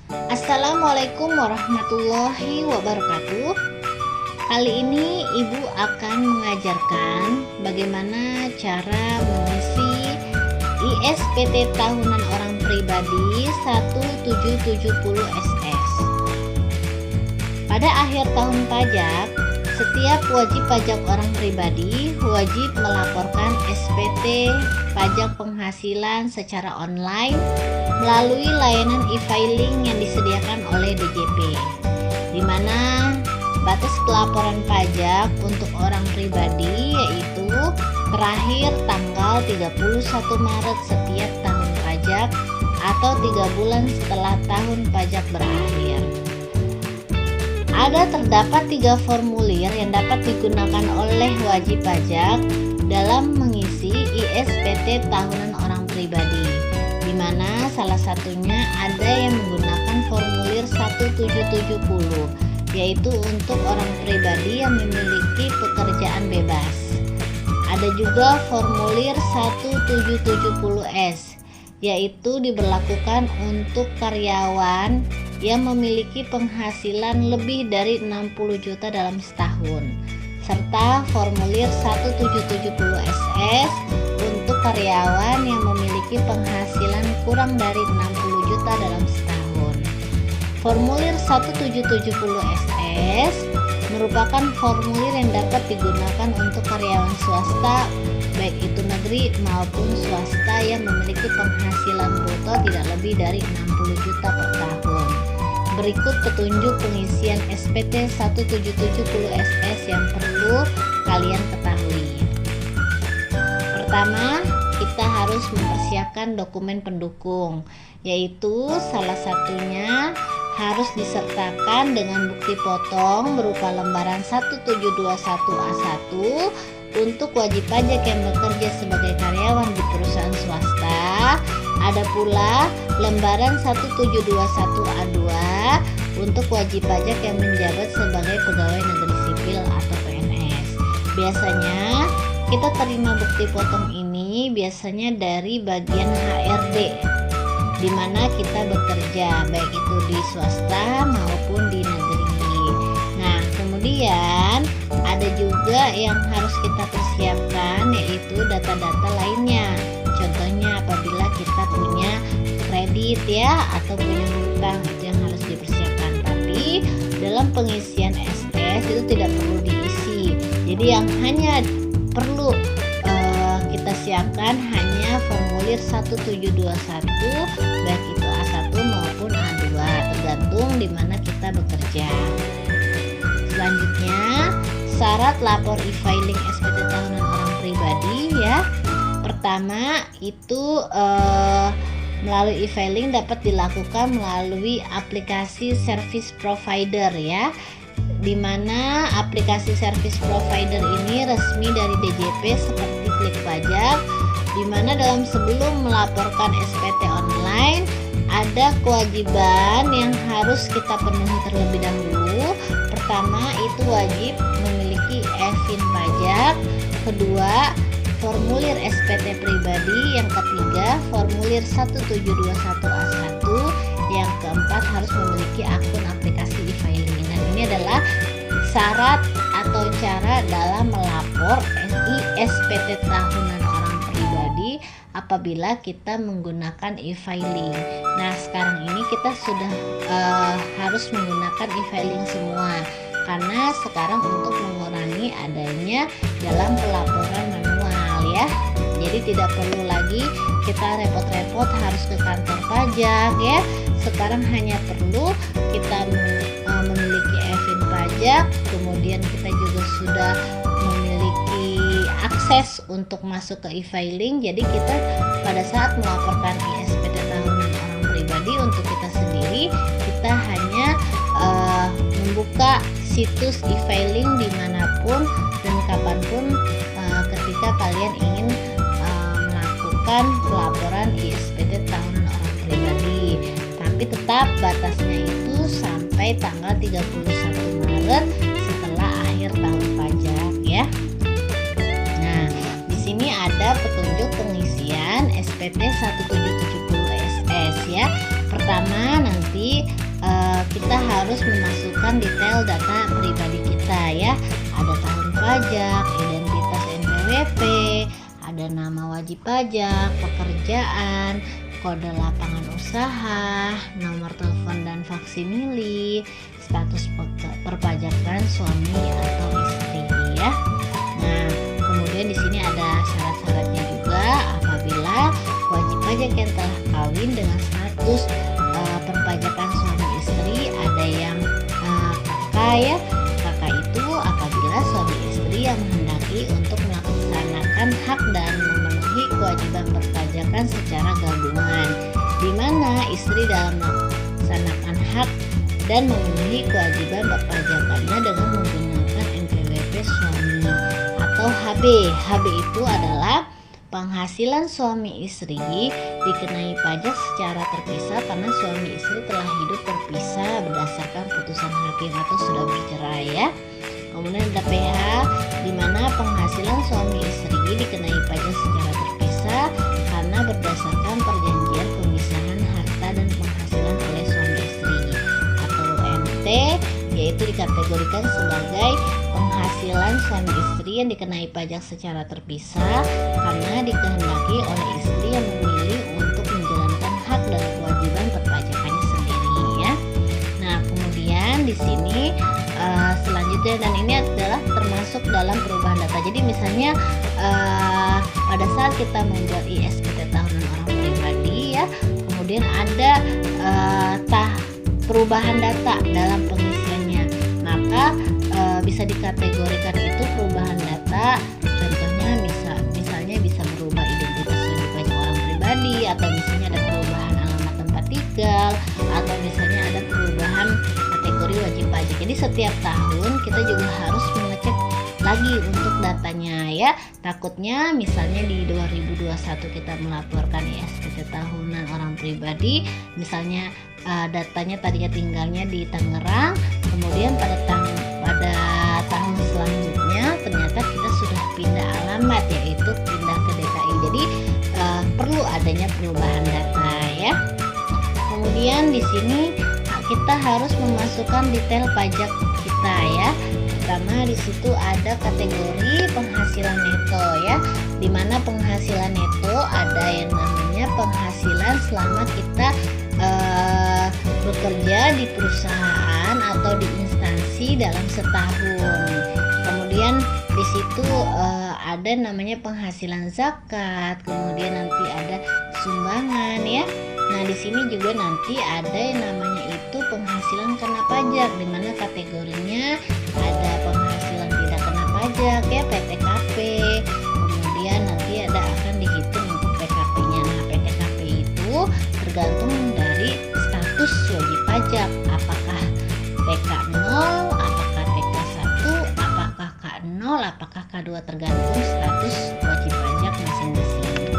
Assalamualaikum warahmatullahi wabarakatuh. Kali ini Ibu akan mengajarkan bagaimana cara mengisi ISPT tahunan orang pribadi 1770 SS. Pada akhir tahun pajak, setiap wajib pajak orang pribadi wajib melaporkan SPT pajak penghasilan secara online melalui layanan e-filing yang disediakan oleh DJP, di mana batas pelaporan pajak untuk orang pribadi yaitu terakhir tanggal 31 Maret setiap tahun pajak atau 3 bulan setelah tahun pajak berakhir. Terdapat 3 formulir yang dapat digunakan oleh wajib pajak dalam mengisi ISPT tahunan orang pribadi, di mana salah satunya ada yang menggunakan formulir 1770, yaitu untuk orang pribadi yang memiliki pekerjaan bebas. Ada juga formulir 1770S, yaitu diberlakukan untuk karyawan yang memiliki penghasilan lebih dari 60 juta dalam setahun, serta formulir 1770SS untuk karyawan yang memiliki penghasilan kurang dari 60 juta dalam setahun. Formulir 1770SS merupakan formulir yang dapat digunakan untuk karyawan swasta, baik itu negeri maupun swasta yang memiliki penghasilan bruto tidak lebih dari 60 juta per tahun. Berikut petunjuk pengisian SPT 1770SS yang perlu kalian ketahui. Pertama, kita harus mempersiapkan dokumen pendukung, yaitu salah satunya harus disertakan dengan bukti potong berupa lembaran 1721A1 untuk wajib pajak yang bekerja sebagai karyawan di perusahaan swasta. Ada pula lembaran 1721A2 untuk wajib pajak yang menjabat sebagai pegawai negeri sipil atau PNS. Biasanya kita terima bukti potong ini biasanya dari bagian HRD di mana kita bekerja, baik itu di swasta maupun di negeri. Nah, kemudian ada juga yang harus kita persiapkan, yaitu data-data lainnya. Contohnya apabila kita punya kredit ya atau punya hutang, itu yang harus dipersiapkan. Tapi dalam pengisian SPS itu tidak perlu diisi. Jadi yang hanya perlu kita siapkan hanya formulir 1721, baik itu A1 maupun A2, tergantung di mana kita bekerja. Selanjutnya, syarat lapor e-filing SPT tahunan orang pribadi ya. Pertama itu melalui e-filing dapat dilakukan melalui aplikasi service provider ya, di mana aplikasi service provider ini resmi dari DJP seperti Klik Pajak, di mana dalam sebelum melaporkan SPT online ada kewajiban yang harus kita penuhi terlebih dahulu. Pertama itu wajib memiliki e-fin pajak, kedua formulir SPT pribadi, yang ketiga formulir 1721A1, yang keempat harus memiliki akun aplikasi e-filing. Dan ini adalah syarat atau cara dalam melapor ISPT tahunan orang pribadi apabila kita menggunakan e-filing. Nah, sekarang ini kita sudah harus menggunakan e-filing semua, karena sekarang untuk mengurangi adanya dalam pelaporan manual ya. Jadi tidak perlu lagi kita repot-repot harus ke kantor pajak ya. Sekarang hanya perlu kita memiliki e-fin pajak, kemudian kita juga sudah memiliki akses untuk masuk ke e-filing. Jadi kita pada saat melaporkan ISPT tahunan orang pribadi untuk kita sendiri, kita hanya membuka situs e-filing dimanapun dan kapanpun ketika kalian ingin melakukan pelaporan ISPT tahunan orang pribadi. Tapi tetap batasnya itu sampai tanggal 31 Maret setelah akhir tahun pajak ya. Nah, di sini ada petunjuk pengisian SPT 1770SS ya. Pertama nanti kita harus memasukkan detail data pribadi kita ya. Ada tahun pajak, identitas NPWP, ada nama wajib pajak, pekerjaan, kode lapangan usaha, nomor telepon dan faksimili, status perpajakan suami atau istri ya. Nah, kemudian di sini ada syarat-syaratnya juga. Apabila wajib pajak yang telah kawin dengan status perpajakan suami istri, ada yang kakak ya. Kakak itu apabila suami istri yang menghendaki untuk melaksanakan hak dan memenuhi kewajiban perpajakan secara gabungan, di mana istri dalam melaksanakan hak dan memenuhi kewajiban perpajakannya dengan menggunakan NPWP suami atau HB. HB itu adalah penghasilan suami istri dikenai pajak secara terpisah karena suami istri telah hidup terpisah berdasarkan putusan hakim atau sudah bercerai ya. Kemudian ada PH, di mana penghasilan suami istri dikenai pajak secara terpisah karena berdasarkan perjanjian pemisahan harta dan penghasilan oleh suami istri. Atau MT, yaitu dikategorikan sebagai penghasilan suami istri yang dikenai pajak secara terpisah karena dikehendaki oleh istri yang memilih untuk menjalankan hak dan kewajiban perpajakannya sendiri ya. Nah, kemudian di sini selanjutnya, dan ini adalah termasuk dalam perubahan data. Jadi misalnya pada saat kita membuat ISPT tahunan orang pribadi ya, kemudian ada perubahan data dalam pengisiannya, maka bisa dikategorikan itu perubahan data. Contohnya misalnya bisa berubah identitas wajib pajak orang pribadi, atau misalnya ada perubahan alamat tempat tinggal, atau misalnya ada perubahan kategori wajib pajak. Jadi setiap tahun kita juga harus mengecek lagi untuk datanya ya. Takutnya misalnya di 2021 kita melaporkan ISPT tahunan orang pribadi, misalnya datanya tadinya tinggalnya di Tangerang, kemudian pada tahun selanjutnya ternyata kita sudah pindah alamat, yaitu pindah ke DKI. Jadi perlu adanya perubahan data ya. Kemudian di sini kita harus memasukkan detail pajak kita ya. Pertama di situ ada kategori penghasilan neto ya, dimana penghasilan neto ada yang namanya penghasilan selama kita bekerja di perusahaan atau di instansi dalam setahun. Kemudian di situ ada namanya penghasilan zakat, kemudian nanti ada sumbangan ya. Nah, di sini juga nanti ada yang namanya itu penghasilan kena pajak, di mana kategorinya ada penghasilan tidak kena pajak ya, PTKP. Kemudian nanti ada akan dihitung untuk PKP-nya. Nah, PTKP itu tergantung dari status wajib pajak, apakah TK 0, apakah TK 1, apakah K0, apakah K2, tergantung status wajib pajak masing-masing.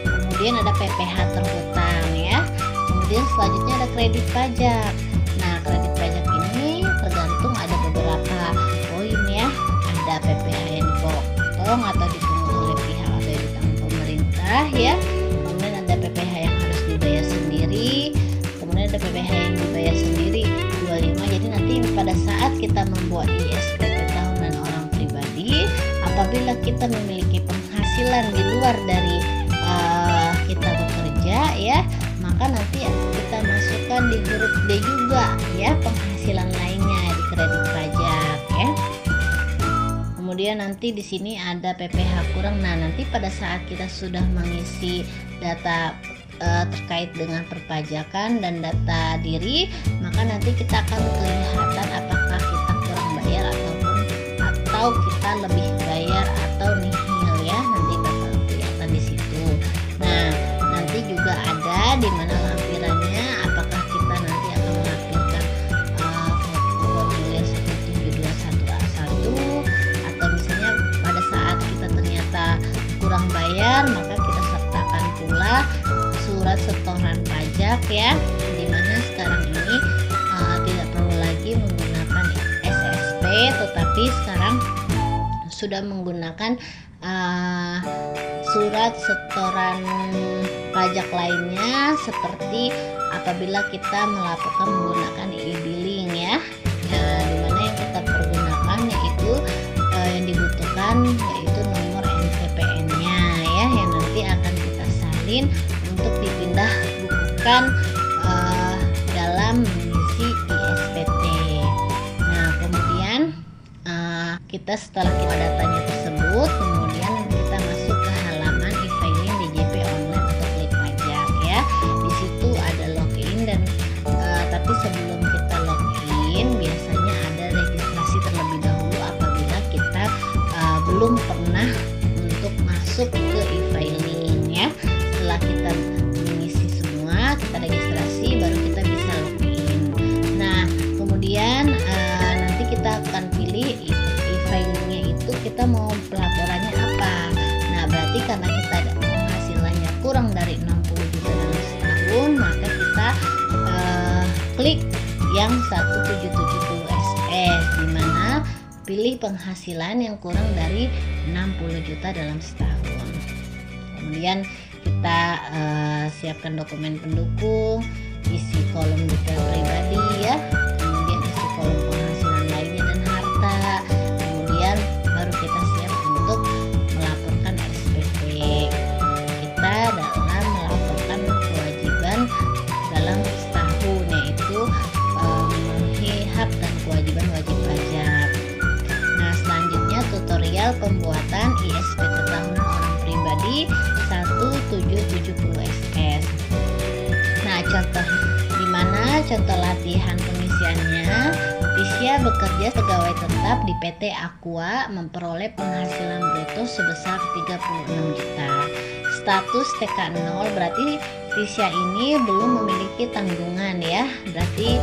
Kemudian ada PPh terhutang ya. Kemudian selanjutnya ada kredit pajak. Nah, kredit pajak ini tergantung ada beberapa poin ya. Ada PPh yang dipotong atau dipungut oleh pihak atau yang ditanggung pemerintah ya. Kemudian ada PPh yang harus dibayar sendiri. Kemudian ada PPh yang dibayar sendiri 25. Jadi nanti pada saat kita membuat ISPT tahunan orang pribadi, apabila kita memiliki penghasilan di luar dari kita bekerja ya, maka nanti kita masukkan di huruf D juga ya, penghasilan lainnya di kredit pajak ya. Kemudian nanti di sini ada PPh kurang. Nah, nanti pada saat kita sudah mengisi data terkait dengan perpajakan dan data diri, maka nanti kita akan kelihatan apakah kita kurang bayar atau kita lebih bayar atau nihil ya, nanti bakal kelihatan di situ. Nah, nanti juga ada di mana lampirannya, apakah kita nanti akan melampirkan formulir 17211A1, atau misalnya pada saat kita ternyata kurang bayar, maka kita sertakan pula surat setoran pajak ya, dimana sekarang ini tidak perlu lagi menggunakan SSP, tetapi sekarang sudah menggunakan surat setoran pajak lainnya, seperti apabila kita melaporkan menggunakan e-billing kebutuhan, yaitu nomor NPPN-nya ya, yang nanti akan kita salin untuk dipindah bukukan dalam mengisi ISPT. Nah, kemudian setelah kita datanya tersebut, kemudian kita masuk ke halaman e-filing DJP online atau klik pajak ya. Di situ ada login dan tapi sebelum kita login biasanya ada registrasi terlebih dahulu apabila kita belum pernah untuk masuk ke e-filing ya. Setelah kita mengisi semua, kita registrasi, baru kita bisa login. Nah, kemudian nanti kita akan pilih e-filingnya itu kita mau pelaporannya apa. Nah, berarti karena kita penghasilannya kurang dari 60 juta dalam setahun, maka kita klik yang 1770 SS, di mana pilih penghasilan yang kurang dari 60 juta dalam setahun. Kemudian kita siapkan dokumen pendukung, isi kolom detail pribadi ya, kemudian isi kolom penghasilan lainnya dan harta, kemudian baru kita siap untuk melaporkan SPT kita dalam melaporkan kewajiban dalam setahun, yaitu memenuhi hak dan kewajiban wajib pajak. Nah, selanjutnya tutorial pembuatan ISPT tahunan orang pribadi 1770 SS. Nah, contoh dimana contoh latihan pengisiannya. Tisha bekerja pegawai tetap di PT Aqua, memperoleh penghasilan bruto sebesar 36 juta. Status TK0, berarti Tisha ini belum memiliki tanggungan ya. Berarti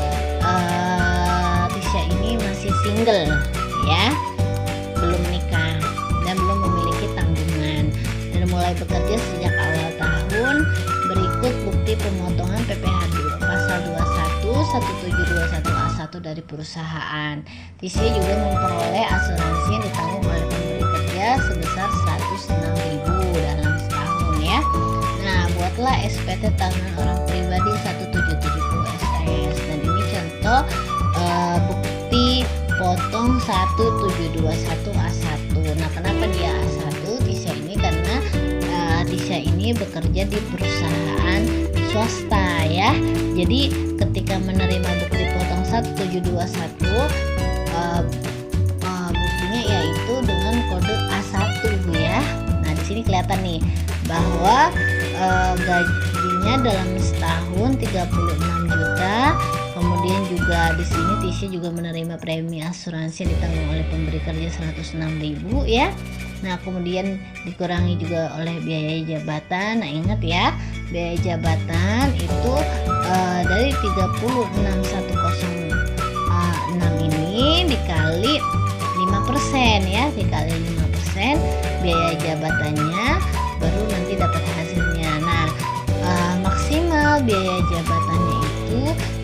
Tisha ini masih single ya, belum nikah dan belum memiliki tanggungan, dan mulai bekerja sejak awal tahun. Berikut bukti pemotongan PPh pasal 21 1721A1 dari perusahaan. Tisha juga memperoleh asuransi yang ditanggung oleh pemberi kerja sebesar 106.000 dalam setahun ya. Nah, buatlah SPT tahunan orang pribadi 1770 SS, dan ini contoh bukti potong 1721A1. Nah, kenapa dia A1 Tisha ini? Karena Tisha ini bekerja di perusahaan swasta ya. Jadi ketika menerima bukti potong 1721 buktinya yaitu dengan kode A1 ya. Nah, di sini kelihatan nih bahwa gajinya dalam setahun 36 juta. Kemudian juga di sini Tisha juga menerima premi asuransi yang ditanggung oleh pemberi kerja 106.000 ya. Nah, kemudian dikurangi juga oleh biaya jabatan. Nah, ingat ya, biaya jabatan itu dari 36.106 ini dikali 5% ya, dikali 5% biaya jabatannya, baru nanti dapat hasilnya. Nah, maksimal biaya jabatannya itu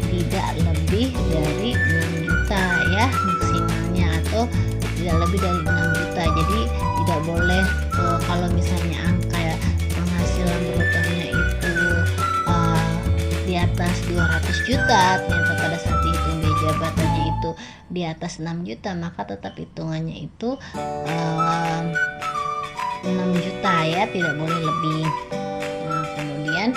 tidak lebih dari 6 juta ya maksimalnya, atau tidak lebih dari 6 juta. Jadi tidak boleh kalau misalnya angka penghasilan brutonya itu di atas 200 juta, ternyata pada saat dihitung biaya jabatannya itu di atas 6 juta, maka tetap hitungannya itu 6 juta ya, tidak boleh lebih. Nah, kemudian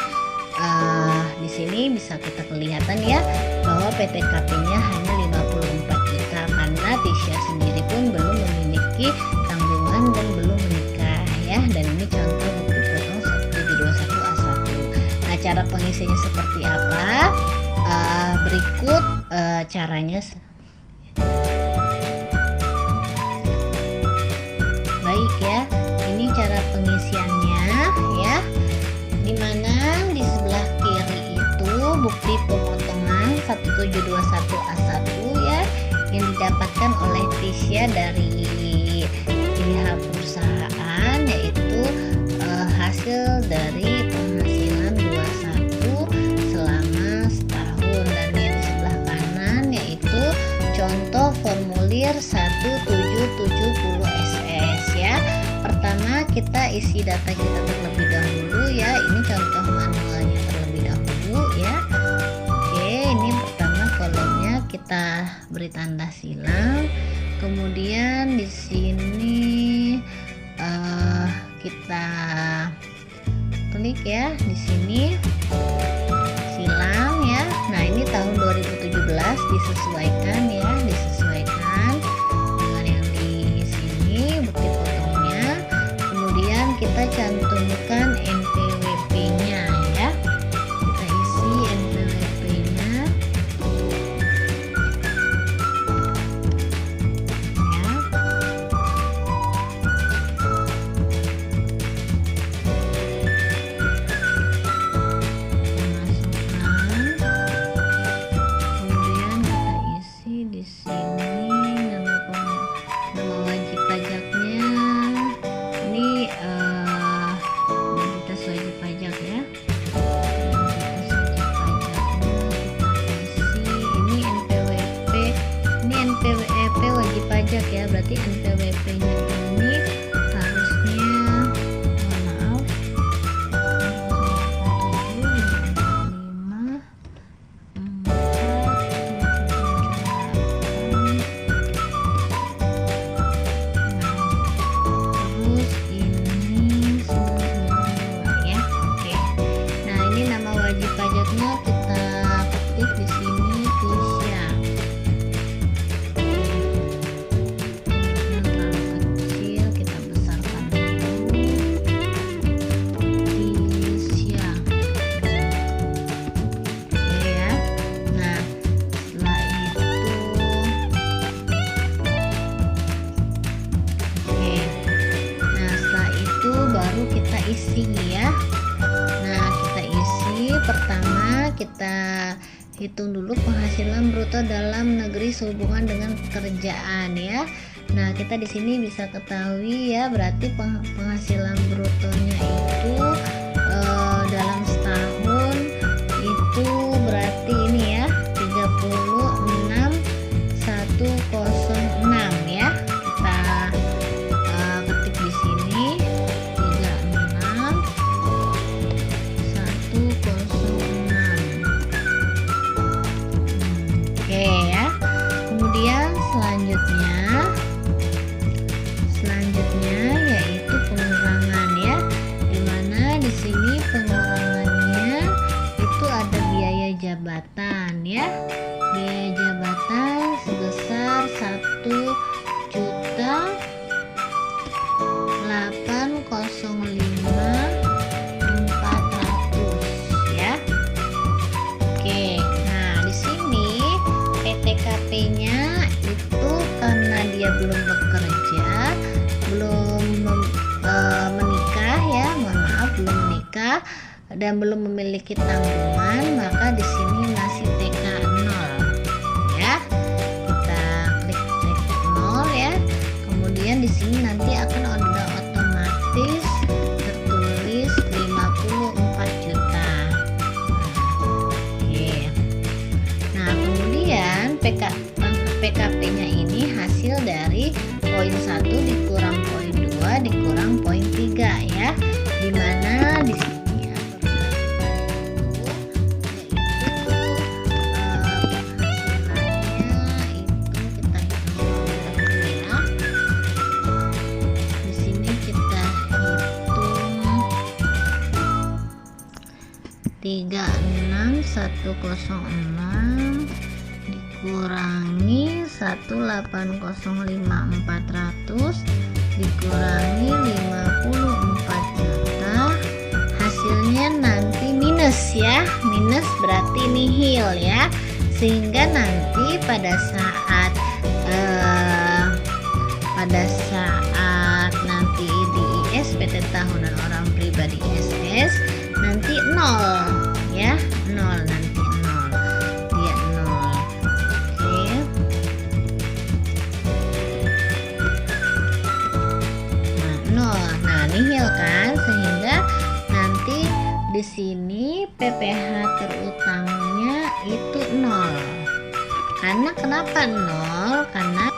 di sini bisa kita kelihatan ya bahwa PTKP-nya hanya 54 juta karena Tisha sendiri pun belum memiliki tanggungan dan belum menikah ya. Dan ini contoh bukti potong 1721A1. Nah, cara pengisiannya seperti apa? Berikut caranya. Baik ya, ini cara pengisiannya ya, dimana di sebelah kiri itu bukti pemotongan 1721A1 ya, yang didapatkan oleh Tisha dari pihak perusahaan, yaitu hasil dari penghasilan 21 selama setahun. Dan yang di sebelah kanan yaitu contoh formulir 1770 SS ya. Pertama kita isi data kita terlebih dahulu ya. Ini contoh manualnya terlebih dahulu ya. Oke, ini pertama kolomnya kita beri tanda silang. Kemudian di sini kita klik ya di sini silang ya. Nah, ini tahun 2017 disesuaikan ya, disesuaikan dengan yang di sini bukti fotonya. Kemudian kita cantumkan NPWP-nya ya. Kita isi NPWP-nya. Ya, berarti NPWP-nya ini harusnya, mohon maaf, 5, 4, 7, 8, terus ini 992 ya. Oke. Nah, ini nama wajib pajaknya kita ketik di sini Tisha. Kita isi ya. Nah, kita isi pertama, kita hitung dulu penghasilan bruto dalam negeri sehubungan dengan pekerjaan ya. Nah, kita di sini bisa ketahui ya, berarti penghasilan brutonya itu dalam setahun itu berarti ini ya 36.106 ya. Kita ketik di sini 36.106. Oke ya. Kemudian selanjutnya yaitu pengurangan ya. Dimana di sini pengurangannya itu ada biaya jabatan ya. Biaya jabatan sebesar 1.805.400 ya. Oke, nah di sini PTKP-nya itu karena dia belum bekerja, belum menikah ya, mohon maaf, belum menikah dan belum memiliki tanggungan, maka di sini masih TK 0 ya. Kita klik 0 ya. Kemudian di sini nanti akan ada otomatis tertulis 54 juta. Oke. Nah, kemudian PKP-nya ini hasil dari poin 1 dikurang poin 2 dikurang poin 3 ya. Dimana di sini tiga 36.106 dikurangi 1.805.400 dikurangi 54 juta, hasilnya nanti minus ya, minus berarti nihil ya, sehingga nanti pada saat nanti di ISPT tahunan orang pribadi SS nanti 0 ya, 0 nanti 0, dia 0. Oke. Nah, 0. Nah, nihil kan, sehingga nanti di sini PPh terutangnya itu 0. Karena kenapa 0? Karena